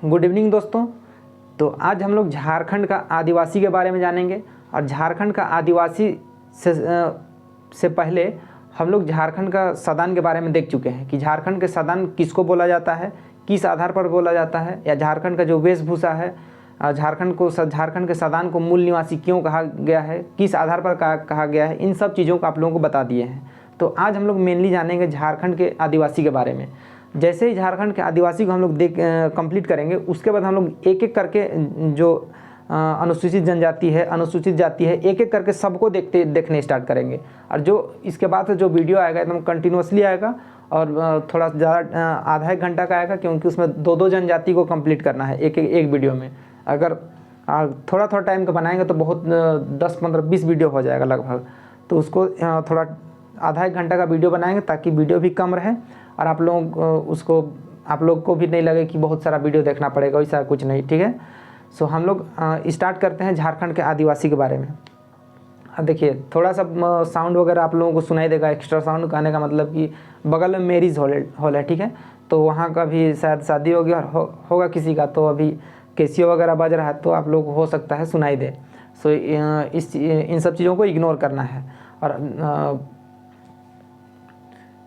Good evening दोस्तों। तो आज हम लोग झारखंड का आदिवासी के बारे में जानेंगे। और झारखंड का आदिवासी से पहले हम लोग झारखंड का सदान के बारे में देख चुके हैं कि झारखंड के सदान किसको बोला जाता है, किस आधार पर बोला जाता है, या झारखंड का जो वेशभूषा है, झारखंड के सदान को मूल निवासी क्यों कहा गया है, किस आधार पर कहा गया है, इन सब चीज़ों को आप लोगों को बता दिए हैं। तो आज हम लोग मेनली जानेंगे झारखंड के आदिवासी के बारे में। जैसे ही झारखंड के आदिवासी को हम लोग कंप्लीट करेंगे, उसके बाद हम लोग एक एक करके जो अनुसूचित जनजाति है, अनुसूचित जाति है, एक एक करके सबको देखने स्टार्ट करेंगे। और जो इसके बाद जो वीडियो आएगा एकदम कंटिन्यूसली आएगा और थोड़ा ज़्यादा आधा एक घंटा का आएगा, क्योंकि उसमें दो जनजाति को कंप्लीट करना है एक वीडियो में। अगर थोड़ा टाइम का बनाएंगे तो बहुत 10, 15, 20 वीडियो हो जाएगा लगभग। तो उसको थोड़ा आधा एक घंटा का वीडियो बनाएंगे ताकि वीडियो भी कम रहे और आप लोग को भी नहीं लगे कि बहुत सारा वीडियो देखना पड़ेगा, वैसा कुछ नहीं, ठीक है। सो हम लोग स्टार्ट करते हैं झारखंड के आदिवासी के बारे में। अब देखिए, थोड़ा सा साउंड वगैरह आप लोगों को सुनाई देगा। एक्स्ट्रा साउंड कहने का मतलब कि बगल में मैरिज हॉल है, ठीक है। तो वहाँ का भी शायद शादी होगी और होगा किसी का, तो अभी कैसियो वगैरह बज रहा है, तो आप लोग हो सकता है सुनाई दे। सो इन सब चीज़ों को इग्नोर करना है। और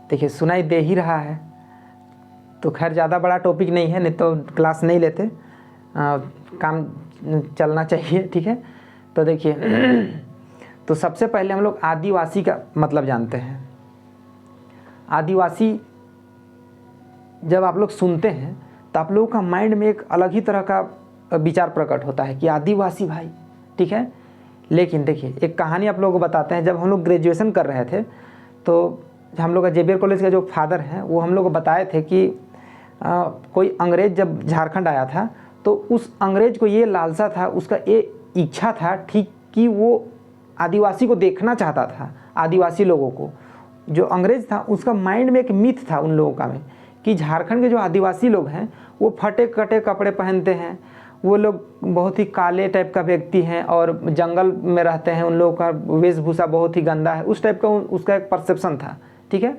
देखिए, सुनाई दे ही रहा है तो खैर ज़्यादा बड़ा टॉपिक नहीं है, नहीं तो क्लास नहीं लेते, काम चलना चाहिए, ठीक है। तो देखिए, तो सबसे पहले हम लोग आदिवासी का मतलब जानते हैं। आदिवासी जब आप लोग सुनते हैं तो आप लोगों का माइंड में एक अलग ही तरह का विचार प्रकट होता है कि आदिवासी भाई, ठीक है। लेकिन देखिए, एक कहानी आप लोगों को बताते हैं। जब हम लोग ग्रेजुएशन कर रहे थे तो हम लोग का जेबीआर कॉलेज का जो फादर हैं वो हम लोग को बताए थे कि कोई अंग्रेज़ जब झारखंड आया था तो उस अंग्रेज़ को ये लालसा था, उसका ये इच्छा था, ठीक, कि वो आदिवासी को देखना चाहता था। आदिवासी लोगों को, जो अंग्रेज़ था उसका माइंड में एक मिथ था उन लोगों का में कि झारखंड के जो आदिवासी लोग हैं वो फटे कटे कपड़े पहनते हैं, वो लोग बहुत ही काले टाइप का व्यक्ति हैं और जंगल में रहते हैं, उन लोगों का वेशभूषा बहुत ही गंदा है, उस टाइप का उसका एक परसेप्शन था, ठीक है।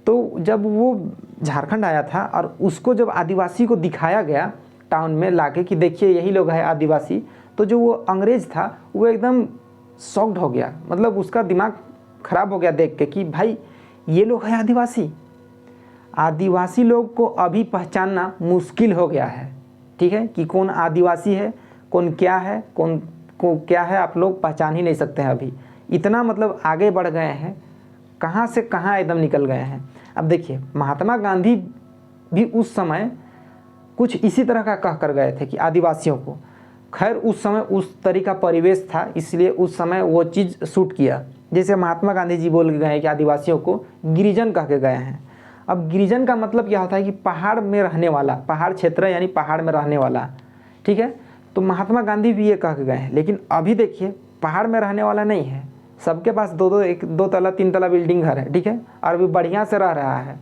तो जब वो झारखंड आया था और उसको जब आदिवासी को दिखाया गया टाउन में लाके कि देखिए यही लोग है आदिवासी, तो जो वो अंग्रेज़ था वो एकदम शॉक्ड हो गया। मतलब उसका दिमाग ख़राब हो गया देख के कि भाई ये लोग हैं आदिवासी। आदिवासी लोग को अभी पहचानना मुश्किल हो गया है, ठीक है, कि कौन आदिवासी है, कौन क्या है, कौन को क्या है, आप लोग पहचान ही नहीं सकते हैं अभी। इतना मतलब आगे बढ़ गए हैं, कहाँ से कहाँ एकदम निकल गए हैं। अब देखिए, महात्मा गांधी भी उस समय कुछ इसी तरह का कह कर गए थे कि आदिवासियों को, खैर उस समय उस तरीका परिवेश था, इसलिए उस समय वो चीज़ सूट किया। जैसे महात्मा गांधी जी बोल के गए कि आदिवासियों को गिरिजन कह के गए हैं। अब गिरिजन का मतलब क्या होता है कि पहाड़ में रहने वाला, पहाड़ क्षेत्र यानी पहाड़ में रहने वाला, ठीक है। तो महात्मा गांधी भी ये कह के गए हैं। लेकिन अभी देखिए, पहाड़ में रहने वाला नहीं है, सबके पास दो तला 3 तला बिल्डिंग घर है, ठीक है, और अभी बढ़िया से रह रहा है।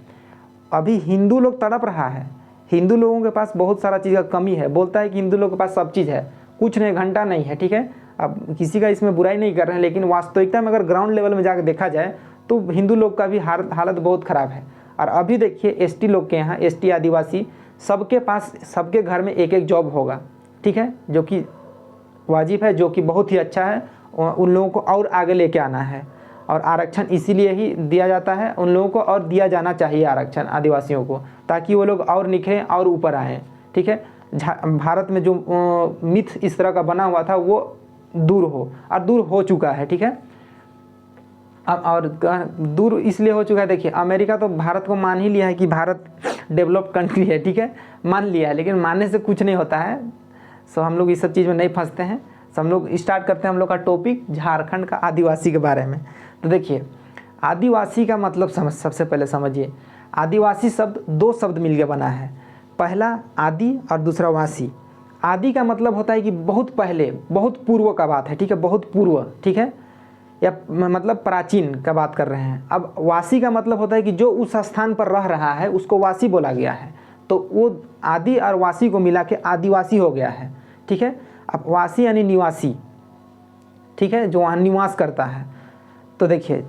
अभी हिंदू लोग तड़प रहा है, हिंदू लोगों के पास बहुत सारा चीज़ का कमी है, बोलता है कि हिंदू लोगों के पास सब चीज़ है, कुछ नहीं, घंटा नहीं है, ठीक है। अब किसी का इसमें बुराई नहीं कर रहे हैं, लेकिन वास्तविकता में अगर ग्राउंड लेवल में जाकर देखा जाए तो हिंदू लोग का भी हालत बहुत ख़राब है। और अभी देखिए, एसटी लोग के यहाँ, एसटी आदिवासी सबके पास, सबके घर में एक एक जॉब होगा, ठीक है, जो कि वाजिब है, जो कि बहुत ही अच्छा है। उन लोगों को और आगे लेके आना है और आरक्षण इसीलिए ही दिया जाता है उन लोगों को, और दिया जाना चाहिए आरक्षण आदिवासियों को, ताकि वो लोग और निखरें और ऊपर आएँ, ठीक है। भारत में जो मिथ इस तरह का बना हुआ था वो दूर हो, और दूर हो चुका है, ठीक है। अब और दूर इसलिए हो चुका है, देखिए, अमेरिका तो भारत को मान ही लिया है कि भारत डेवलप्ड कंट्री है, ठीक है, मान लिया है, लेकिन मानने से कुछ नहीं होता है। सो हम लोग इस सब चीज़ में नहीं फंसते हैं। सो हम लोग स्टार्ट करते हैं हम लोग का टॉपिक झारखंड का आदिवासी के बारे में। तो देखिए, आदिवासी का मतलब सबसे पहले समझिए, आदिवासी शब्द 2 शब्द मिलकर बना है, पहला आदि और दूसरा वासी। आदि का मतलब होता है कि बहुत पहले, बहुत पूर्व का बात है, ठीक है, बहुत पूर्व, ठीक है, या मतलब प्राचीन का बात कर रहे हैं। अब वासी का मतलब होता है कि जो उस स्थान पर रह रहा है उसको वासी बोला गया है, तो वो आदि और वासी को मिला के आदिवासी हो गया है, ठीक है। अब वासी यानी निवासी, ठीक है, जो वहाँ निवास करता है। तो देखिए,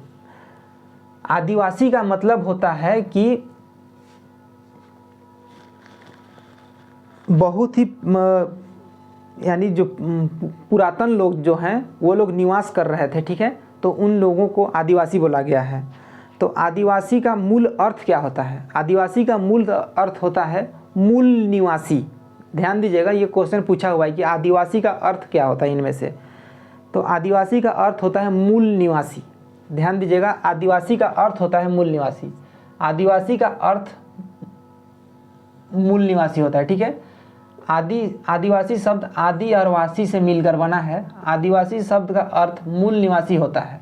आदिवासी का मतलब होता है कि बहुत ही यानी जो पुरातन लोग जो हैं वो लोग निवास कर रहे थे, ठीक है, तो उन लोगों को आदिवासी बोला गया है। तो आदिवासी का मूल अर्थ क्या होता है? आदिवासी का मूल अर्थ होता है मूल निवासी। ध्यान दीजिएगा, ये क्वेश्चन पूछा हुआ है कि आदिवासी का अर्थ क्या होता है इनमें से। तो आदिवासी का अर्थ होता है मूल निवासी। ध्यान दीजिएगा, आदिवासी का अर्थ होता है मूल निवासी। आदिवासी का अर्थ मूल निवासी होता है, ठीक है। आदिवासी शब्द आदि और वासी से मिलकर बना है। आदिवासी शब्द का अर्थ मूल निवासी होता है।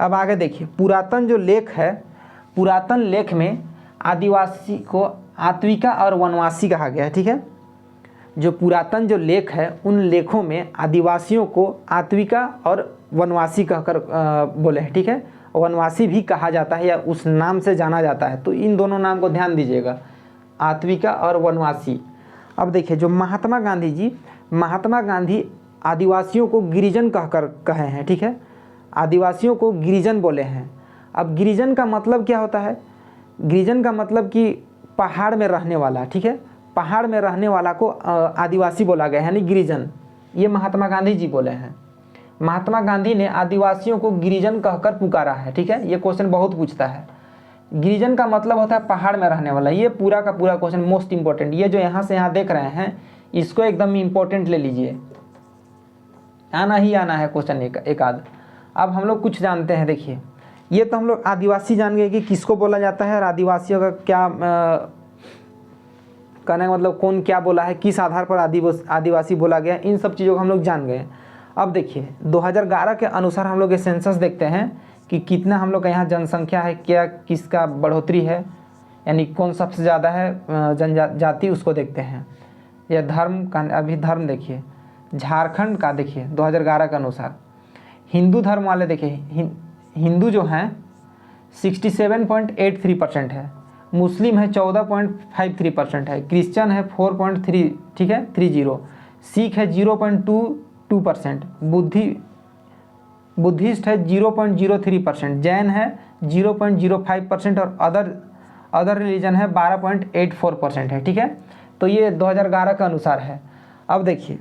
अब आगे देखिए, पुरातन जो लेख है, पुरातन लेख में आदिवासी को आत्विका और वनवासी कहा गया है, ठीक है। जो पुरातन जो लेख है उन लेखों में आदिवासियों को आत्विका और वनवासी कहकर बोले हैं, ठीक है। वनवासी भी कहा जाता है या उस नाम से जाना जाता है, तो इन दोनों नाम को ध्यान दीजिएगा, आत्विका और वनवासी। अब देखिए, जो महात्मा गांधी जी, महात्मा गांधी आदिवासियों को गिरिजन कहकर कहे हैं, ठीक है। आदिवासियों को गिरिजन बोले हैं। अब गिरिजन का मतलब क्या होता है? गिरिजन का मतलब कि पहाड़ में रहने वाला, ठीक है। पहाड़ में रहने वाला को आदिवासी बोला गया है, यानी गिरिजन। ये महात्मा गांधी जी बोले हैं। महात्मा गांधी ने आदिवासियों को गिरिजन कहकर पुकारा है, ठीक है। ये क्वेश्चन बहुत पूछता है। गिरिजन का मतलब होता है पहाड़ में रहने वाला। ये पूरा का पूरा क्वेश्चन मोस्ट इंपॉर्टेंट, ये जो यहाँ से यहाँ देख रहे हैं इसको एकदम इम्पोर्टेंट ले लीजिए, आना ही आना है क्वेश्चन एक आध। अब हम लोग कुछ जानते हैं, देखिए, ये तो हम लोग आदिवासी जान गए कि किसको बोला जाता है और आदिवासियों का क्या कहने का मतलब कौन क्या बोला है, किस आधार पर आदिवासी बोला गया, इन सब चीज़ों को हम लोग जान गए। अब देखिए, 2011 के अनुसार हम लोग ये सेंसस देखते हैं कि कितना हम लोग का यहाँ जनसंख्या है, क्या किसका बढ़ोतरी है, यानी कौन सबसे ज़्यादा है जनजाति, उसको देखते हैं। या धर्म का, अभी धर्म देखिए, झारखंड का देखिए 2011 के अनुसार हिंदू धर्म वाले देखिए, हिंदू जो हैं 67.83% है, मुस्लिम है 14.53% है, क्रिश्चियन है 4.3, ठीक है 30, सिख है 0.22%, बुद्धिस्ट है 0.03%, जैन है 0.05% और अदर रिलीजन है 12.84% है, ठीक है। तो ये 2011 का अनुसार है। अब देखिए,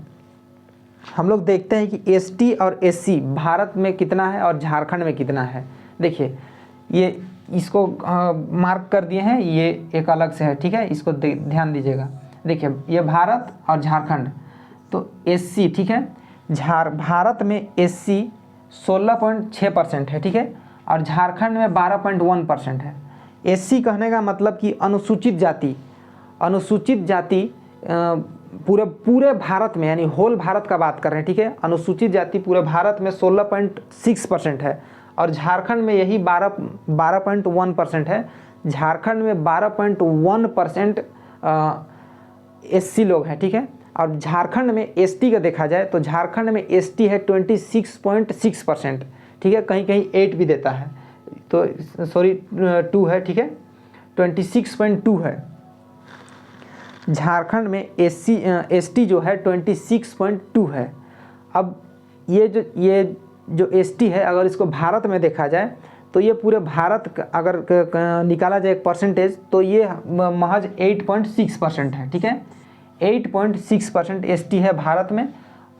हम लोग देखते हैं कि एसटी और एससी भारत में कितना है और झारखंड में कितना है। देखिए, ये इसको मार्क कर दिए हैं, ये एक अलग से है, ठीक है, इसको ध्यान दीजिएगा। देखिए, ये भारत और झारखंड, तो एससी, ठीक है, भारत में एससी 16.6% है, ठीक है, और झारखंड में 12.1% है। एससी कहने का मतलब कि अनुसूचित जाति। अनुसूचित जाति पूरे भारत में, यानी होल भारत का बात कर रहे हैं, ठीक है। अनुसूचित जाति पूरे भारत में 16.6% है और झारखंड में यही 12.1% है। झारखंड में 12.1% एससी लोग हैं, ठीक है। और झारखंड में एसटी का देखा जाए तो झारखंड में एसटी है 26.6%, ठीक है, कहीं कहीं 8 भी देता है, तो सॉरी 2 है, ठीक है, 26.2 है। झारखंड में एसटी जो है 26.2 है। अब ये जो एसटी है, अगर इसको भारत में देखा जाए तो ये पूरे भारत अगर निकाला जाए परसेंटेज तो ये महज 8.6% है, ठीक है। 8.6% एसटी है भारत में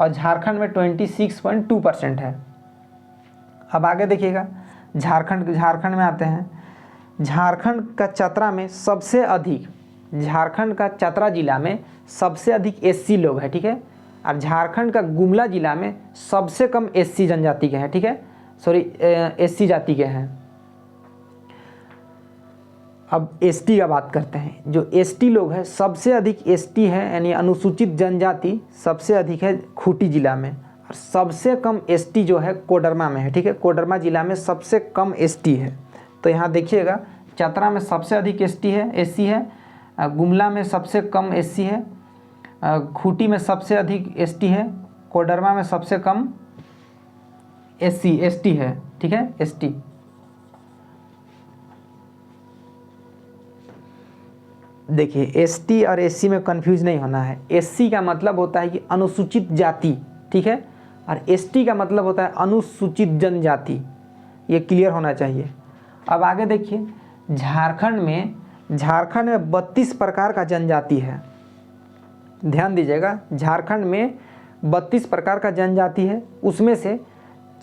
और झारखंड में 26.2% है। अब आगे देखिएगा, झारखंड में आते हैं। झारखंड का चतरा में सबसे अधिक, झारखंड का चतरा जिला में सबसे अधिक एससी लोग हैं, ठीक है, और झारखंड का गुमला जिला में सबसे कम एससी जनजाति के हैं, ठीक है, सॉरी एससी जाति के हैं। अब एसटी का बात करते हैं। जो एसटी लोग हैं, सबसे अधिक एसटी है, यानी अनुसूचित जनजाति सबसे अधिक है खूंटी जिला में, और सबसे कम एसटी जो है कोडरमा में है, ठीक है, कोडरमा जिला में सबसे कम एसटी है। तो यहाँ देखिएगा, चतरा में सबसे अधिक एसटी है, एससी है, गुमला में सबसे कम एससी है, खूंटी में सबसे अधिक एसटी है, कोडरमा में सबसे कम एसटी है, ठीक है, एसटी। देखिए, एसटी और एससी में कंफ्यूज नहीं होना है। एससी का मतलब होता है कि अनुसूचित जाति, ठीक है, और एसटी का मतलब होता है अनुसूचित जनजाति। ये क्लियर होना चाहिए। अब आगे देखिए, झारखंड में 32 प्रकार का जनजाति है। ध्यान दीजिएगा, झारखंड में 32 प्रकार का जनजाति है, उसमें से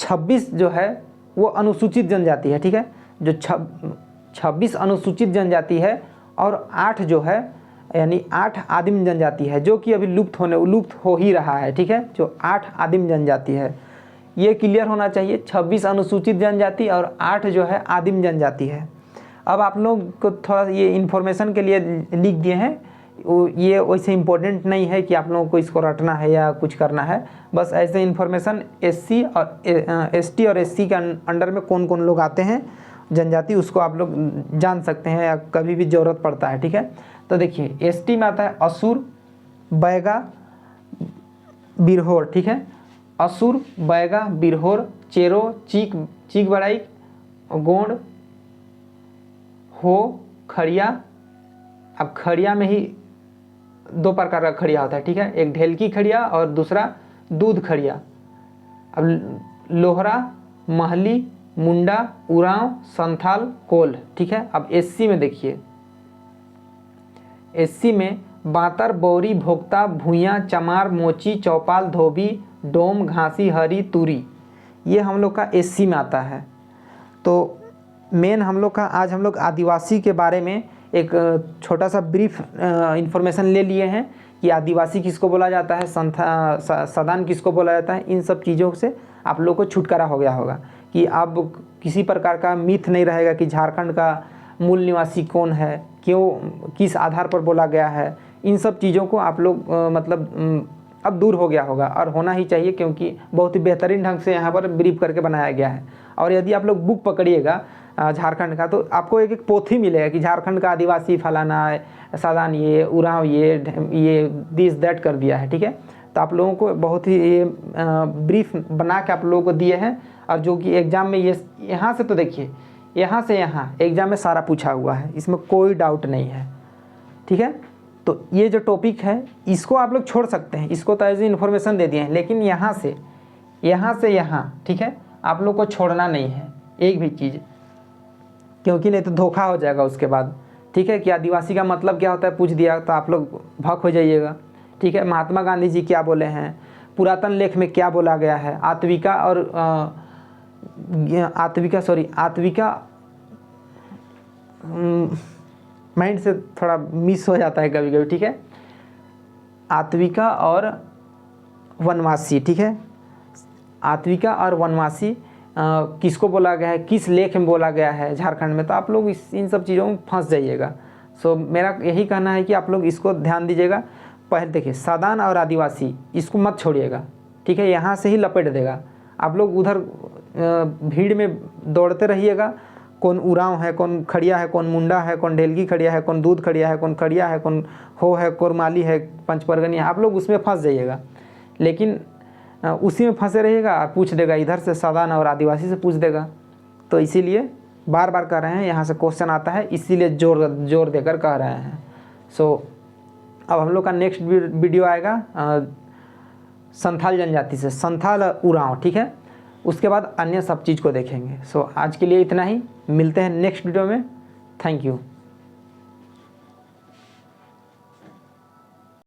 26 जो है वो अनुसूचित जनजाति है। ठीक है, जो 26 अनुसूचित जनजाति है और 8 जो है यानी 8 आदिम जनजाति है, जो कि अभी लुप्त हो ही रहा है। ठीक है, जो 8 आदिम जनजाति है, ये क्लियर होना चाहिए। 26 अनुसूचित जनजाति और 8 जो है आदिम जनजाति है। अब आप लोग को थोड़ा ये इन्फॉर्मेशन के लिए लिख दिए हैं, ये वैसे इम्पोर्टेंट नहीं है कि आप लोगों को इसको रटना है या कुछ करना है, बस ऐसे इन्फॉर्मेशन एससी और एसटी और एससी के अंडर में कौन कौन लोग आते हैं जनजाति, उसको आप लोग जान सकते हैं या कभी भी ज़रूरत पड़ता है। ठीक है, तो देखिए एसटी में आता है असुर, बैगा, बिरहोर। ठीक है, असुर, बैगा, बिरहोर, चेरो, चीक बड़ाई, गोंड, हो, खड़िया। अब खड़िया में ही 2 प्रकार का खड़िया होता है। ठीक है, एक ढेलकी खड़िया और दूसरा दूध खड़िया। अब लोहरा, महली, मुंडा, उरांव, संथाल, कोल। ठीक है, अब एससी में देखिए, एससी में बातर, बौरी, भोक्ता, भूइयाँ, चमार, मोची, चौपाल, धोबी, डोम, घासी, हरी, तुरी, ये हम लोग का एससी में आता है। तो मेन हम लोग का आज हम लोग आदिवासी के बारे में एक छोटा सा ब्रीफ इंफॉर्मेशन ले लिए हैं कि आदिवासी किसको बोला जाता है, सदान किसको बोला जाता है। इन सब चीज़ों से आप लोग को छुटकारा हो गया होगा कि अब किसी प्रकार का मिथ नहीं रहेगा कि झारखंड का मूल निवासी कौन है, क्यों, किस आधार पर बोला गया है। इन सब चीज़ों को आप लोग अब दूर हो गया होगा और होना ही चाहिए, क्योंकि बहुत ही बेहतरीन ढंग से यहाँ पर ब्रीफ करके बनाया गया है। और यदि आप लोग बुक पकड़िएगा झारखंड का, तो आपको एक एक पोथी मिलेगा कि झारखंड का आदिवासी फलाना सादान, ये उरांव, ये दिस दैट कर दिया है। ठीक है, तो आप लोगों को बहुत ही ये ब्रीफ बना के आप लोगों को दिए हैं, और जो कि एग्ज़ाम में ये यहाँ से तो देखिए, यहाँ से यहाँ एग्ज़ाम में सारा पूछा हुआ है, इसमें कोई डाउट नहीं है। ठीक है, तो ये जो टॉपिक है इसको आप लोग छोड़ सकते हैं, इसको तो एज इन्फॉर्मेशन दे दिए हैं, लेकिन यहाँ से यहाँ, ठीक है, आप लोग को छोड़ना नहीं है एक भी चीज़, क्योंकि नहीं तो धोखा हो जाएगा उसके बाद। ठीक है, कि आदिवासी का मतलब क्या होता है पूछ दिया तो आप लोग भक हो जाइएगा। ठीक है, महात्मा गांधी जी क्या बोले हैं, पुरातन लेख में क्या बोला गया है, आत्विका माइंड से थोड़ा मिस हो जाता है कभी कभी। ठीक है, आत्विका और वनवासी। ठीक है, आत्विका और वनवासी किसको बोला गया है, किस लेख में बोला गया है झारखंड में, तो आप लोग इन सब चीज़ों में फंस जाइएगा। सो मेरा यही कहना है कि आप लोग इसको ध्यान दीजिएगा। पहले देखिए सादान और आदिवासी, इसको मत छोड़िएगा। ठीक है, यहाँ से ही लपेट देगा। आप लोग उधर भीड़ में दौड़ते रहिएगा, कौन उरांव है, कौन खड़िया है, कौन मुंडा है, कौन ढेलकी खड़िया है, कौन दूध खड़िया है, कौन खड़िया है, कौन हो है, कोरमाली है, पंचपरगनी है, आप लोग उसमें फंस जाइएगा। लेकिन उसी में फंसे रहिएगा, पूछ देगा इधर से सादान और आदिवासी से पूछ देगा। तो इसीलिए बार बार कह रहे हैं, यहाँ से क्वेश्चन आता है, इसीलिए जोर देकर कह रहे हैं। सो अब हम लोग का नेक्स्ट वीडियो आएगा संथाल जनजाति से, संथाल उरांव। ठीक है, उसके बाद अन्य सब चीज़ को देखेंगे। सो आज के लिए इतना ही, मिलते हैं नेक्स्ट वीडियो में। Thank you.